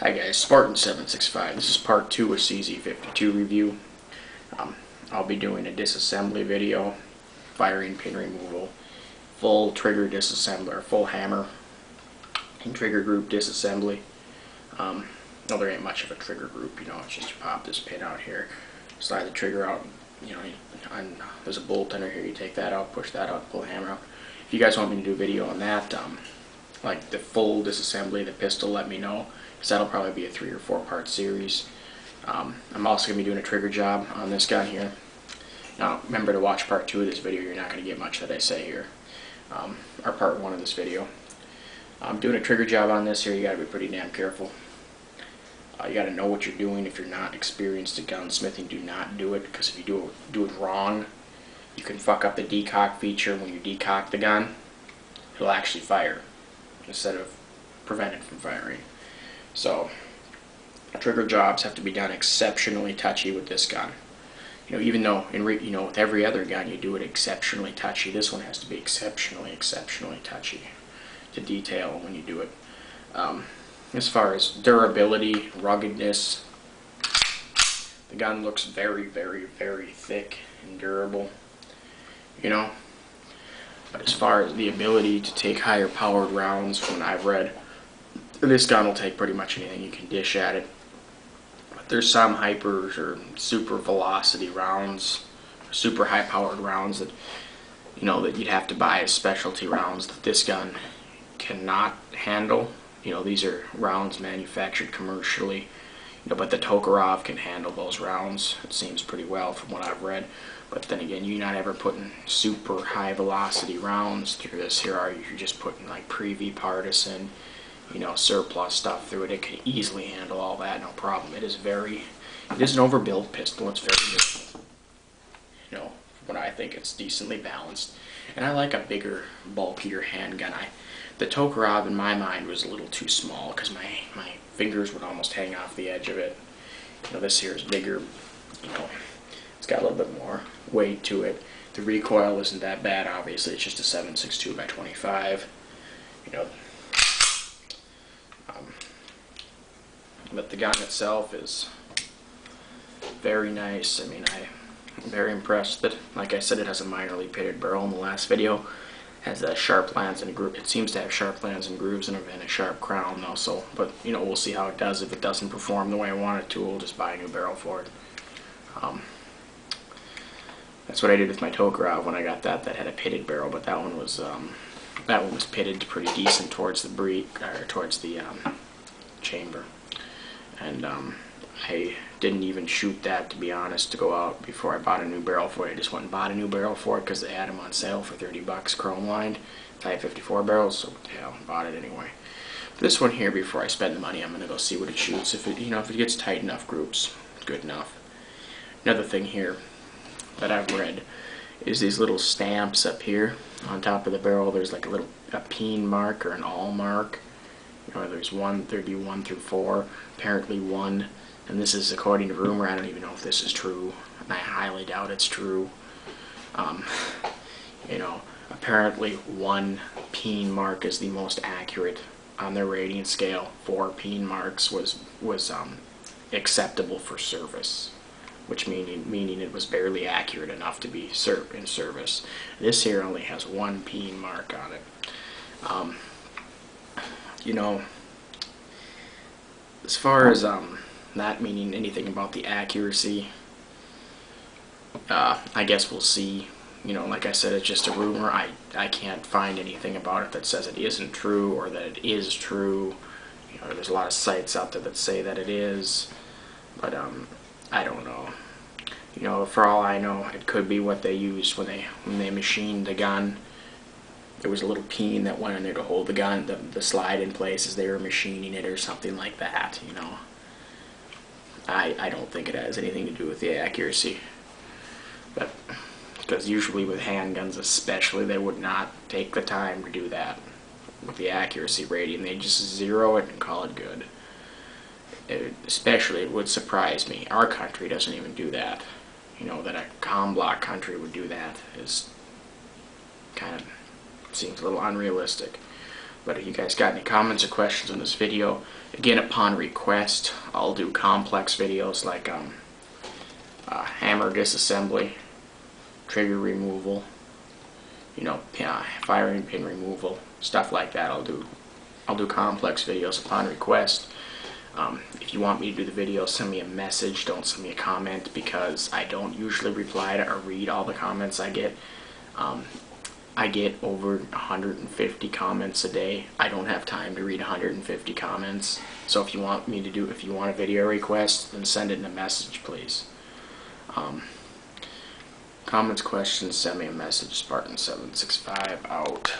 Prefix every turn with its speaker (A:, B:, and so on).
A: Hi guys, Spartan765. This is part 2 of CZ-52 review. I'll be doing a disassembly video, firing pin removal, full trigger disassembler, full hammer and trigger group disassembly. No, there ain't much of a trigger group, it's just you pop this pin out here, slide the trigger out, and there's a bolt under here, you take that out, push that out, pull the hammer out. If you guys want me to do a video on that, like the full disassembly, the pistol, let me know, because that'll probably be a 3 or 4 part series. I'm also going to be doing a trigger job on this gun here. Now remember to watch part 2 of this video, you're not going to get much that I say here, or part 1 of this video. I'm doing a trigger job on this here, you got to be pretty damn careful. You got to know what you're doing. If you're not experienced at gunsmithing, do not do it, because if you do it wrong, you can fuck up the decock feature. When you decock the gun, it'll actually fire instead of prevent it from firing. So trigger jobs have to be done exceptionally touchy with this gun. Even though with every other gun you do it exceptionally touchy, this one has to be exceptionally touchy to detail when you do it. As far as durability, ruggedness, the gun looks very thick and durable, But as far as the ability to take higher powered rounds, from what I've read, this gun will take pretty much anything you can dish at it. But there's some hypers or super velocity rounds, super high powered rounds that that you'd have to buy as specialty rounds that this gun cannot handle. These are rounds manufactured commercially, but the Tokarev can handle those rounds, it seems, pretty well from what I've read. But then again, you're not ever putting super high velocity rounds through this here, are you? You're just putting like Prevy Partisan, surplus stuff through it. It can easily handle all that, no problem. It is an overbuilt pistol. It's very good. When I think it's decently balanced. And I like a bigger, bulkier handgun. The Tokarev in my mind was a little too small because my fingers would almost hang off the edge of it. This here is bigger. It's got a little bit more weight to it. The recoil isn't that bad, obviously. It's just a 7.62 by 25. But the gun itself is very nice. I'm very impressed that, like I said, it has a minorly pitted barrel in the last video. Has sharp lands and groove. It seems to have sharp lands and grooves and a sharp crown though. So, but we'll see how it does. If it doesn't perform the way I want it to, we'll just buy a new barrel for it. That's what I did with my Tokarev when I got that had a pitted barrel, but that one was pitted pretty decent towards the towards the chamber. And I didn't even shoot that, to be honest, to go out before I bought a new barrel for it. I just went and bought a new barrel for it because they had them on sale for 30 bucks, chrome lined, Type 54 barrels. So what the hell, bought it anyway. This one here, before I spend the money, I'm gonna go see what it shoots. If it gets tight enough groups, good enough. Another thing here that I've read is these little stamps up here on top of the barrel. There's like a peen mark or an all mark. There's 1, there'd be 1 through 4, apparently 1, and this is according to rumor. I don't even know if this is true, and I highly doubt it's true. Apparently 1 peen mark is the most accurate on their rating scale. 4 peen marks was acceptable for service, which meaning it was barely accurate enough to be in service. This here only has 1 peen mark on it. As far as not meaning anything about the accuracy, I guess we'll see. Like I said, it's just a rumor. I can't find anything about it that says it isn't true or that it is true. There's a lot of sites out there that say that it is, but I don't know. For all I know, it could be what they used when they machined the gun. There was a little peen that went in there to hold the gun, the slide in place as they were machining it, or something like that. I don't think it has anything to do with the accuracy, but because usually with handguns especially, they would not take the time to do that with the accuracy rating. They just zero it and call it good. Especially, it would surprise me. Our country doesn't even do that. That a comm block country would do that is kind of seems a little unrealistic. But if you guys got any comments or questions on this video, again, upon request, I'll do complex videos like hammer disassembly, trigger removal, firing pin removal, stuff like that. I'll do complex videos upon request. If you want me to do the video, send me a message. Don't send me a comment, because I don't usually reply to or read all the comments I get. I get over 150 comments a day. I don't have time to read 150 comments. So if you want a video request, then send it in a message, please. Comments, questions, send me a message. Spartan765 out.